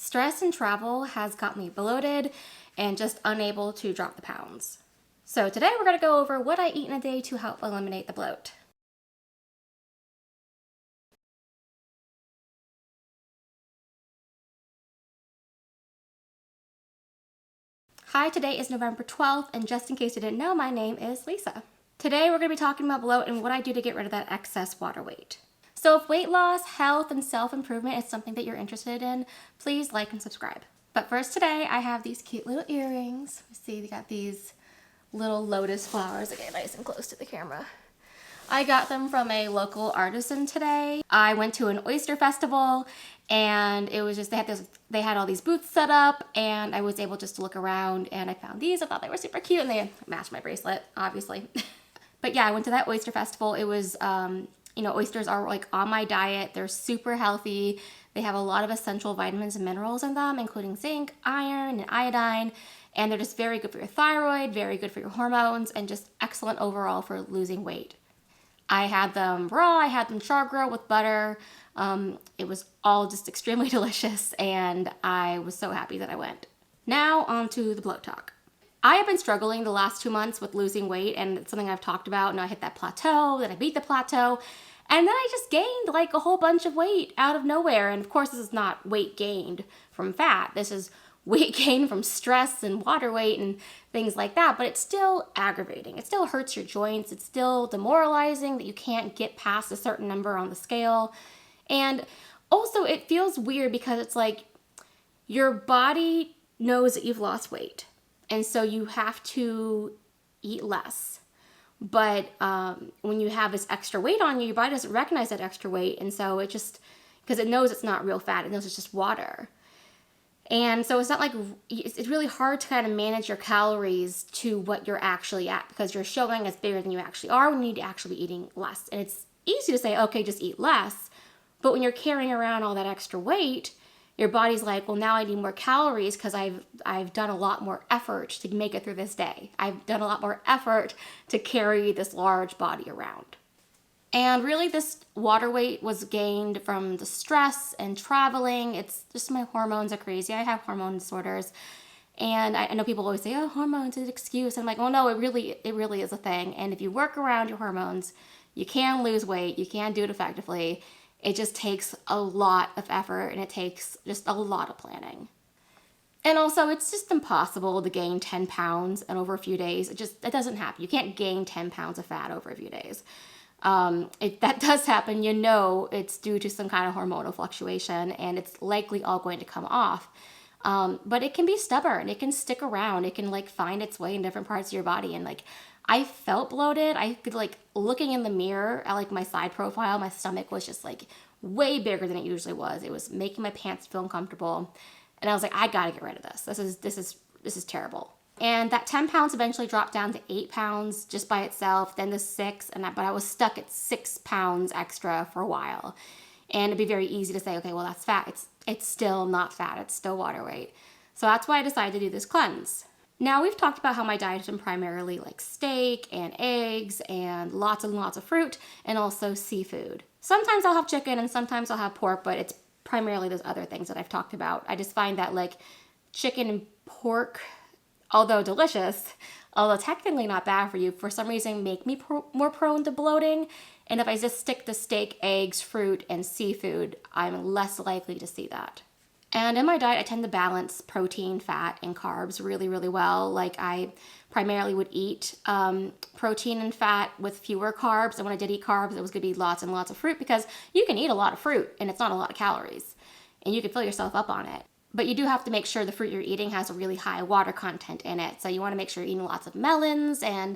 Stress and travel has got me bloated and just unable to drop the pounds. So today we're going to go over what I eat in a day to help eliminate the bloat. Hi, today is November 12th, and just in case you didn't know, my name is Lisa. Today we're going to be talking about bloat and what I do to get rid of that excess water weight. So if weight loss, health, and self-improvement is something that you're interested in, please like and subscribe. But first today, I have these cute little earrings. You see, they got these little lotus flowers that get nice and close to the camera. I got them from a local artisan today. I went to an oyster festival, and it was just, they had all these booths set up, and I was able just to look around, and I found these. I thought they were super cute, and they matched my bracelet, obviously. But yeah, I went to that oyster festival. It was, oysters are like on my diet. They're super healthy. They have a lot of essential vitamins and minerals in them, including zinc, iron, and iodine. And they're just very good for your thyroid, very good for your hormones, and just excellent overall for losing weight. I had them raw, I had them char grilled with butter. It was all just extremely delicious, and I was so happy that I went. Now on to the bloat talk. I have been struggling the last 2 months with losing weight, and it's something I've talked about, and I hit that plateau, then I beat the plateau, and then I just gained like a whole bunch of weight out of nowhere. And of course, this is not weight gained from fat. This is weight gain from stress and water weight and things like that, but it's still aggravating. It still hurts your joints. It's still demoralizing that you can't get past a certain number on the scale. And also it feels weird because it's like your body knows that you've lost weight, and so you have to eat less. But when you have this extra weight on you, your body doesn't recognize that extra weight, and so it just, because it knows it's not real fat, it knows it's just water. And so it's not like, it's really hard to kind of manage your calories to what you're actually at, because you're showing as bigger than you actually are when you need to actually be eating less. And it's easy to say, okay, just eat less. But when you're carrying around all that extra weight, your body's like, well, now I need more calories because I've done a lot more effort to make it through this day. I've done a lot more effort to carry this large body around. And really, this water weight was gained from the stress and traveling. It's just my hormones are crazy. I have hormone disorders. And I know people always say, oh, hormones is an excuse. And I'm like, well, no, it really is a thing. And if you work around your hormones, you can lose weight. You can do it effectively. It just takes a lot of effort, and it takes just a lot of planning. And also, it's just impossible to gain 10 pounds in over a few days. It doesn't happen. You can't gain 10 pounds of fat over a few days. If that does happen, you know it's due to some kind of hormonal fluctuation, and it's likely all going to come off. But it can be stubborn. It can stick around. It can like find its way in different parts of your body. And like, I felt bloated. I could like, looking in the mirror at like my side profile, my stomach was just like way bigger than it usually was. It was making my pants feel uncomfortable. And I was like, I gotta get rid of this. This is terrible. And that 10 pounds eventually dropped down to 8 pounds just by itself, then to 6, but I was stuck at 6 pounds extra for a while. And it'd be very easy to say, okay, well, that's fat. It's still not fat. It's still water weight. So that's why I decided to do this cleanse. Now, we've talked about how my diet has been primarily like steak and eggs and lots of fruit, and also seafood. Sometimes I'll have chicken and sometimes I'll have pork, but it's primarily those other things that I've talked about. I just find that like chicken and pork, although delicious, although technically not bad for you, for some reason make me more prone to bloating. And if I just stick to steak, eggs, fruit, and seafood, I'm less likely to see that. And in my diet, I tend to balance protein, fat, and carbs really, really well. Like I primarily would eat protein and fat with fewer carbs. And when I did eat carbs, it was gonna be lots and lots of fruit, because you can eat a lot of fruit and it's not a lot of calories. And you can fill yourself up on it. But you do have to make sure the fruit you're eating has a really high water content in it. So you want to make sure you're eating lots of melons and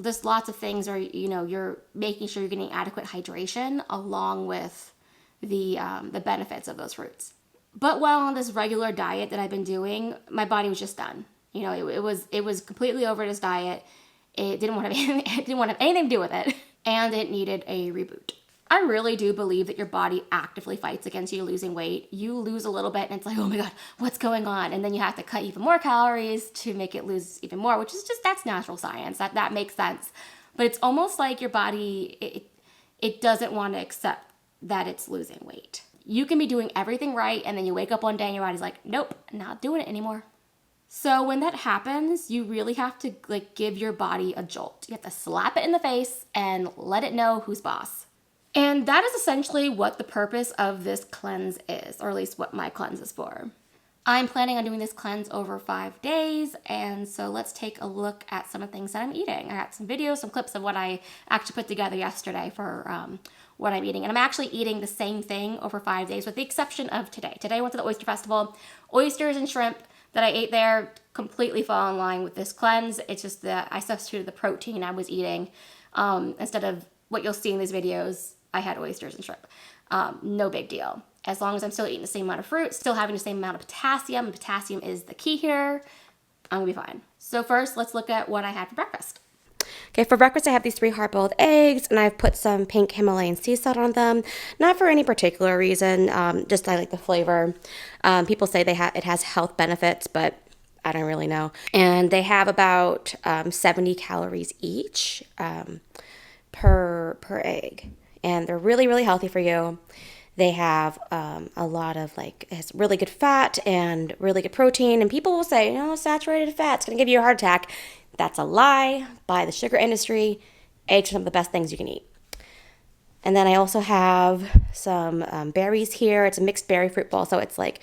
just lots of things, or you're making sure you're getting adequate hydration along with the benefits of those fruits. But while on this regular diet that I've been doing, my body was just done. It was completely over this diet. It didn't want to have anything to do with it, and it needed a reboot. I really do believe that your body actively fights against you losing weight. You lose a little bit and it's like, oh my God, what's going on? And then you have to cut even more calories to make it lose even more, which is just, that's natural science. That makes sense. But it's almost like your body, it doesn't want to accept that it's losing weight. you can be doing everything right, and then you wake up one day and your body's like, nope, not doing it anymore. So when that happens, you really have to like give your body a jolt. You have to slap it in the face and let it know who's boss. And that is essentially what the purpose of this cleanse is, or at least what my cleanse is for. I'm planning on doing this cleanse over 5 days, and so let's take a look at some of the things that I'm eating. I got some videos, some clips of what I actually put together yesterday for what I'm eating. And I'm actually eating the same thing over 5 days with the exception of today. Today I went to the oyster festival. Oysters and shrimp that I ate there completely fall in line with this cleanse. It's just that I substituted the protein I was eating. Instead of what you'll see in these videos, I had oysters and shrimp. No big deal. As long as I'm still eating the same amount of fruit, still having the same amount of potassium, and potassium is the key here, I'm gonna be fine. So first, let's look at what I had for breakfast. Okay, for breakfast I have these 3 hard-boiled eggs, and I've put some pink Himalayan sea salt on them. Not for any particular reason, just I like the flavor. People say it has health benefits, but I don't really know. And they have about 70 calories each per egg, and they're really, really healthy for you. They have a lot of it has really good fat and really good protein. And people will say, saturated fat's going to give you a heart attack. That's a lie by the sugar industry. Eggs are some of the best things you can eat. And then I also have some berries here. It's a mixed berry fruit bowl. So it's like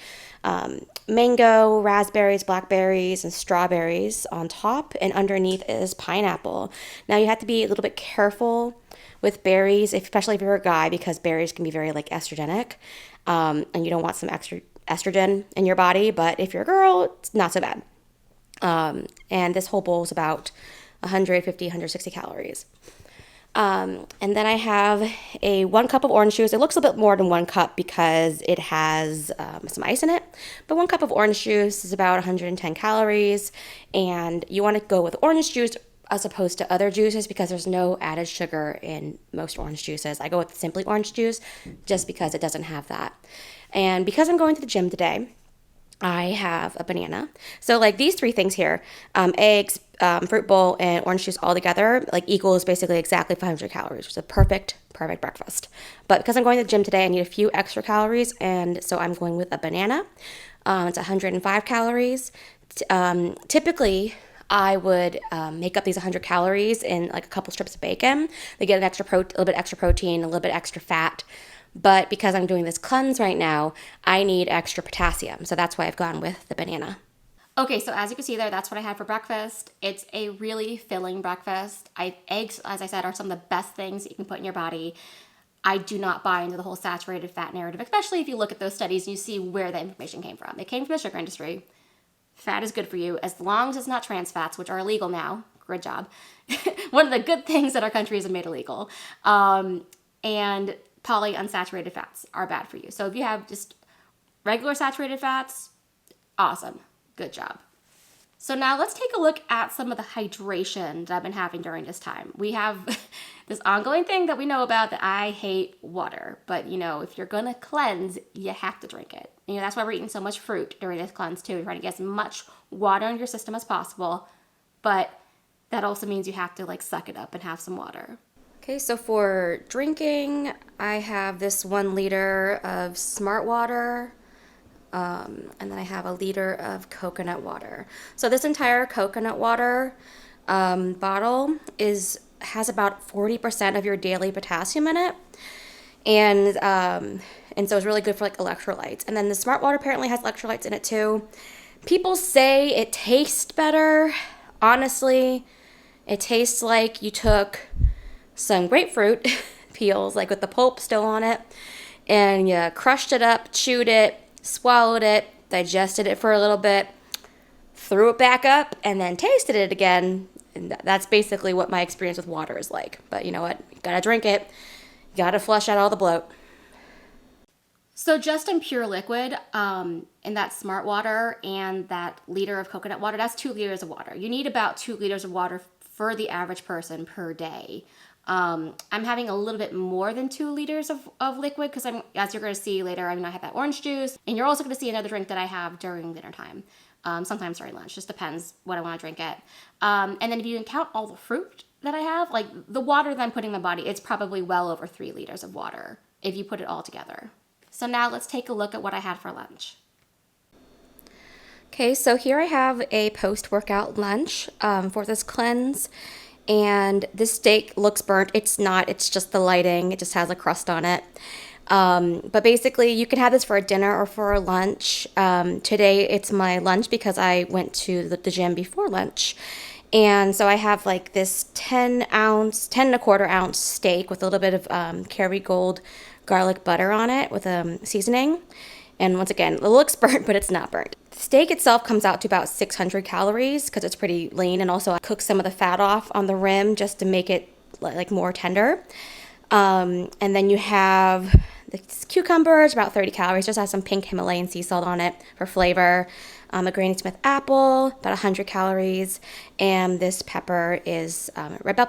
mango, raspberries, blackberries, and strawberries on top. And underneath is pineapple. Now you have to be a little bit careful with berries, especially if you're a guy, because berries can be very estrogenic. And you don't want some extra estrogen in your body. But if you're a girl, it's not so bad. And this whole bowl is about 150, 160 calories. And then I have 1 cup of orange juice. It looks a bit more than 1 cup because it has some ice in it. But 1 cup of orange juice is about 110 calories. And you want to go with orange juice as opposed to other juices because there's no added sugar in most orange juices. I go with Simply Orange juice just because it doesn't have that. And because I'm going to the gym today, I have a banana. So these 3 things here, eggs, fruit bowl, and orange juice all together, equals basically exactly 500 calories, which is a perfect breakfast. But because I'm going to the gym today, I need a few extra calories, and so I'm going with a banana. It's 105 calories. Typically, I would make up these 100 calories in a couple strips of bacon. They get a little bit extra protein, a little bit extra fat. But because I'm doing this cleanse right now, I need extra potassium. So that's why I've gone with the banana. Okay, so as you can see there, that's what I had for breakfast. It's a really filling breakfast. Eggs, as I said, are some of the best things that you can put in your body. I do not buy into the whole saturated fat narrative, especially if you look at those studies and you see where the information came from. It came from the sugar industry. Fat is good for you as long as it's not trans fats, which are illegal now. Good job. One of the good things that our country has made illegal. And polyunsaturated fats are bad for you. So if you have just regular saturated fats, awesome. Good job. So now let's take a look at some of the hydration that I've been having during this time. We have this ongoing thing that we know about that I hate water. But, if you're going to cleanse, you have to drink it. That's why we're eating so much fruit during this cleanse too. We're trying to get as much water in your system as possible. But that also means you have to suck it up and have some water. Okay, so for drinking, I have this 1 liter of Smart Water, and then I have a liter of coconut water. So this entire coconut water bottle has about 40% of your daily potassium in it, and so it's really good for electrolytes. And then the Smart Water apparently has electrolytes in it too. People say it tastes better. Honestly, it tastes like you took some grapefruit peels, with the pulp still on it, and you crushed it up, chewed it, swallowed it, digested it for a little bit, threw it back up, and then tasted it again. And that's basically what my experience with water is like. But you know what? You gotta drink it. You gotta flush out all the bloat. So just in pure liquid, in that Smart Water and that liter of coconut water, that's 2 liters of water. You need about 2 liters of water for the average person per day. I'm having a little bit more than 2 liters of liquid because as you're going to see later, I have that orange juice. And you're also going to see another drink that I have during dinner time. Sometimes during lunch. Just depends what I want to drink it. And then if you count all the fruit that I have, the water that I'm putting in my body, it's probably well over 3 liters of water if you put it all together. So now let's take a look at what I had for lunch. Okay, so here I have a post-workout lunch for this cleanse. And this steak looks burnt. It's not, it's just the lighting. It just has a crust on it. But basically you can have this for a dinner or for a lunch. Today it's my lunch because I went to the gym before lunch. And so I have like this 10 and a quarter ounce steak with a little bit of Kerrygold garlic butter on it with seasoning. And once again, it looks burnt, but it's not burnt. The steak itself comes out to about 600 calories because it's pretty lean. And also I cook some of the fat off on the rim just to make it like more tender. And then you have the cucumbers, about 30 calories, just has some pink Himalayan sea salt on it for flavor. A Granny Smith apple, about 100 calories. And this pepper is red bell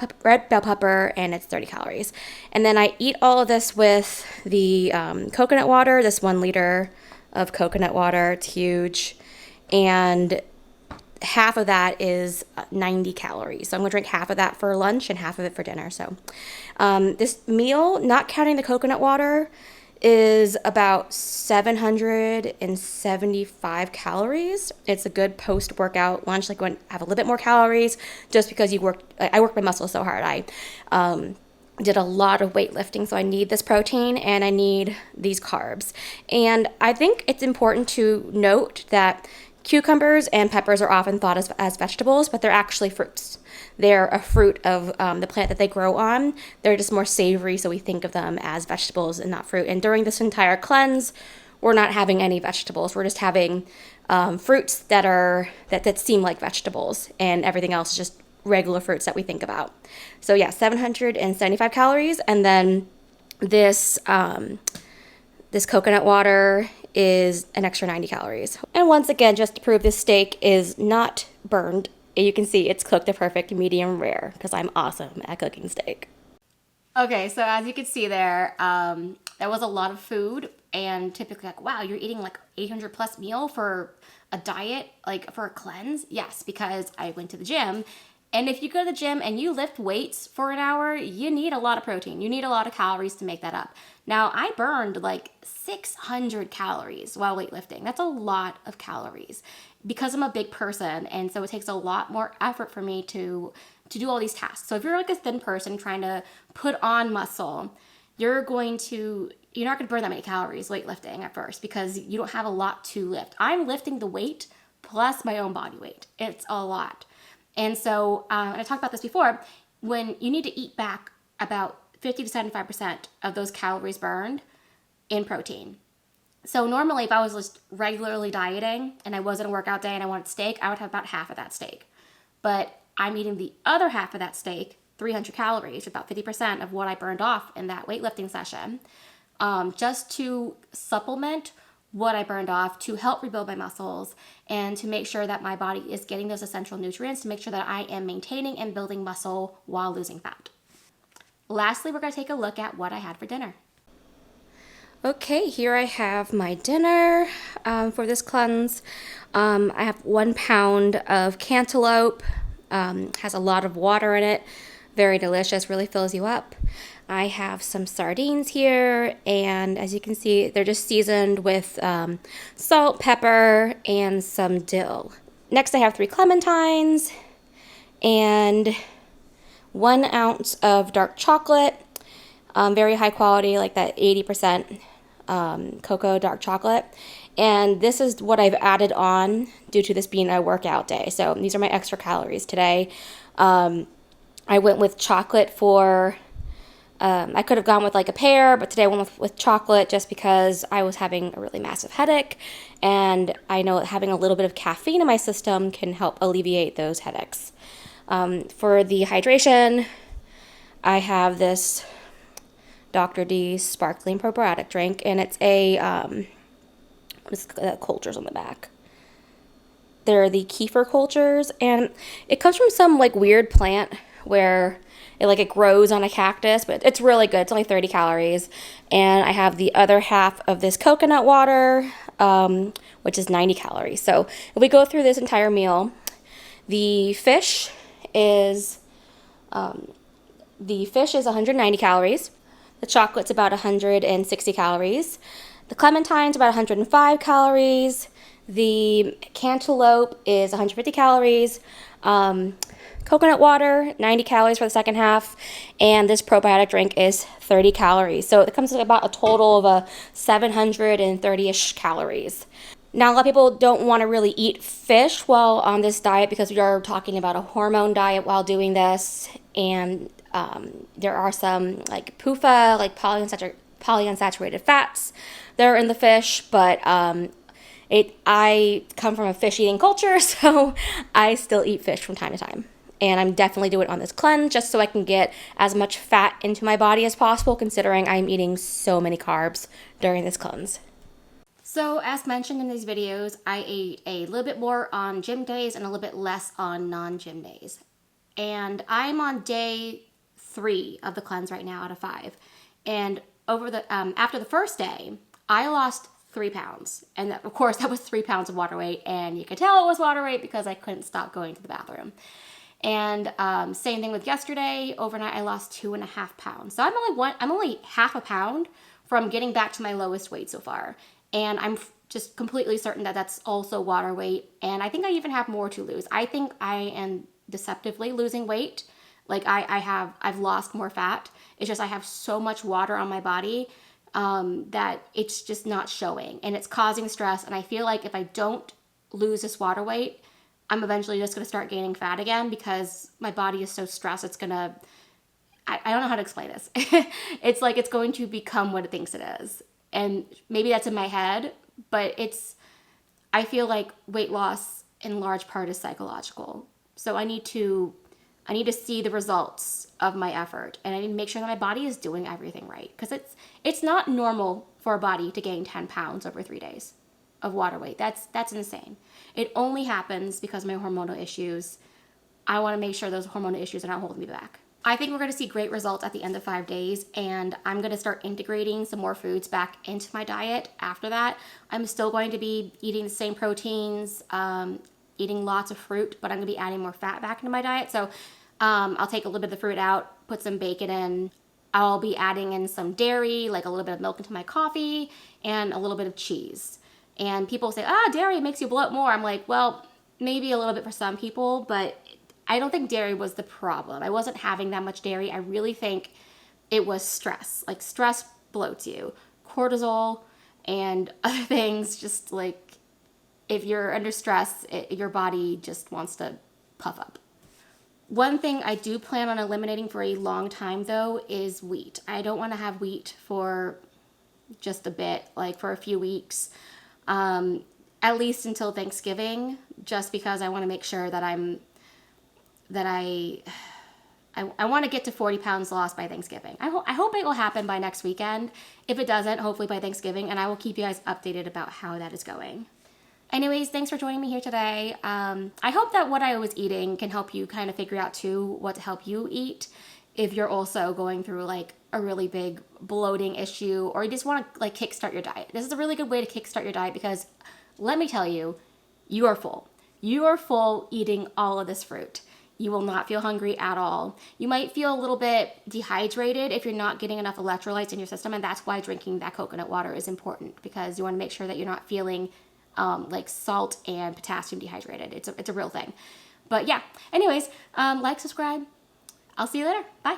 pepper, and it's 30 calories. And then I eat all of this with the coconut water, this 1 liter of coconut water. It's huge. And half of that is 90 calories. So I'm gonna drink half of that for lunch and half of it for dinner. So this meal, not counting the coconut water, is about 775 calories. It's a good post-workout lunch, like when I have a little bit more calories just because I work my muscles so hard. I did a lot of weightlifting, so I need this protein and I need these carbs. And I think it's important to note that cucumbers and peppers are often thought as vegetables, but they're actually fruits. They're a fruit of the plant that they grow on. They're just more savory, so we think of them as vegetables and not fruit. And during this entire cleanse, we're not having any vegetables. We're just having fruits that seem like vegetables, and everything else is just regular fruits that we think about. So yeah, 775 calories, and then this coconut water is an extra 90 calories. And once again, just to prove this steak is not burned, you can see it's cooked a perfect medium rare because I'm awesome at cooking steak. Okay, so as you can see there, that was a lot of food, and typically like, wow, you're eating like 800 plus meal for a diet, like for a cleanse? Yes, because I went to the gym. And if you go to the gym and you lift weights for an hour, you need a lot of protein. You need a lot of calories to make that up. Now, I burned like 600 calories while weightlifting. That's a lot of calories because I'm a big person. And so it takes a lot more effort for me to do all these tasks. So if you're like a thin person trying to put on muscle, you're not going to burn that many calories weightlifting at first because you don't have a lot to lift. I'm lifting the weight plus my own body weight. It's a lot. And so, and I talked about this before, when you need to eat back about 50 to 75% of those calories burned in protein. So normally if I was just regularly dieting and I wasn't a workout day and I wanted steak, I would have about half of that steak. But I'm eating the other half of that steak, 300 calories, about 50% of what I burned off in that weightlifting session, just to supplement what I burned off, to help rebuild my muscles and to make sure that my body is getting those essential nutrients to make sure that I am maintaining and building muscle while losing fat. Lastly, we're going to take a look at what I had for dinner. Okay, here I have my dinner for this cleanse. I have 1 pound of cantaloupe, has a lot of water in it, very delicious, really fills you up. I have some sardines here, and as you can see, they're just seasoned with salt, pepper, and some dill. Next, I have 3 clementines and 1 ounce of dark chocolate, very high quality, like that 80% cocoa dark chocolate. And this is what I've added on due to this being a workout day. So these are my extra calories today. I went with chocolate for... I could have gone with like a pear, but today I went with chocolate just because I was having a really massive headache, and I know having a little bit of caffeine in my system can help alleviate those headaches. For the hydration, I have this Dr. D sparkling probiotic drink, and it's a, what's the cultures on the back? They're the kefir cultures, and it comes from some like weird plant where it grows on a cactus, but it's really good. It's only 30 calories. And I have the other half of this coconut water, which is 90 calories. So if we go through this entire meal, the fish is 190 calories. The chocolate's about 160 calories. The clementine's about 105 calories. The cantaloupe is 150 calories. Coconut water, 90 calories for the second half. And this probiotic drink is 30 calories. So it comes to about a total of 730-ish calories. Now, a lot of people don't want to really eat fish while on this diet because we are talking about a hormone diet while doing this. And there are some like PUFA, like polyunsaturated fats that are in the fish, but I come from a fish eating culture, so I still eat fish from time to time. And I'm definitely doing it on this cleanse just so I can get as much fat into my body as possible, considering I'm eating so many carbs during this cleanse. So as mentioned in these videos, I ate a little bit more on gym days and a little bit less on non-gym days. And I'm on day 3 of the cleanse right now out of 5. And over the after the first day, I lost 3 pounds. And that, of course, that was 3 pounds of water weight. And you could tell it was water weight because I couldn't stop going to the bathroom. And same thing with yesterday. Overnight, I lost 2.5 pounds. So I'm only half a pound from getting back to my lowest weight so far. And I'm just completely certain that that's also water weight. And I think I even have more to lose. I think I am deceptively losing weight. Like I've lost more fat. It's just I have so much water on my body that it's just not showing. And it's causing stress. And I feel like if I don't lose this water weight, I'm eventually just going to start gaining fat again because my body is so stressed. It's going to, I don't know how to explain this. It's like it's going to become what it thinks it is. And maybe that's in my head, but I feel like weight loss in large part is psychological. So I need to see the results of my effort, and I need to make sure that my body is doing everything right. Because it's not normal for a body to gain 10 pounds over 3 days of water weight. That's insane. It only happens because of my hormonal issues. I want to make sure those hormonal issues are not holding me back. I think we're going to see great results at the end of 5 days, and I'm going to start integrating some more foods back into my diet after that. I'm still going to be eating the same proteins, eating lots of fruit, but I'm going to be adding more fat back into my diet. So I'll take a little bit of the fruit out, put some bacon in. I'll be adding in some dairy, like a little bit of milk into my coffee, and a little bit of cheese. And people say, dairy makes you bloat more. I'm like, well, maybe a little bit for some people, but I don't think dairy was the problem. I wasn't having that much dairy. I really think it was stress. Like stress bloats you. Cortisol and other things, just like if you're under stress, your body just wants to puff up. One thing I do plan on eliminating for a long time though is wheat. I don't want to have wheat for just a bit, like for a few weeks, at least until Thanksgiving, just because I want to make sure that I want to get to 40 pounds lost by Thanksgiving. I hope it will happen by next weekend. If it doesn't, hopefully by Thanksgiving, and I will keep you guys updated about how that is going. Anyways, thanks for joining me here today. I hope that what I was eating can help you kind of figure out too what to help you eat if you're also going through like a really big bloating issue, or you just want to like kickstart your diet. This is a really good way to kickstart your diet because let me tell you, you are full. You are full eating all of this fruit. You will not feel hungry at all. You might feel a little bit dehydrated if you're not getting enough electrolytes in your system, and that's why drinking that coconut water is important, because you want to make sure that you're not feeling like salt and potassium dehydrated. It's a real thing. But yeah, anyways, like, subscribe. I'll see you later. Bye.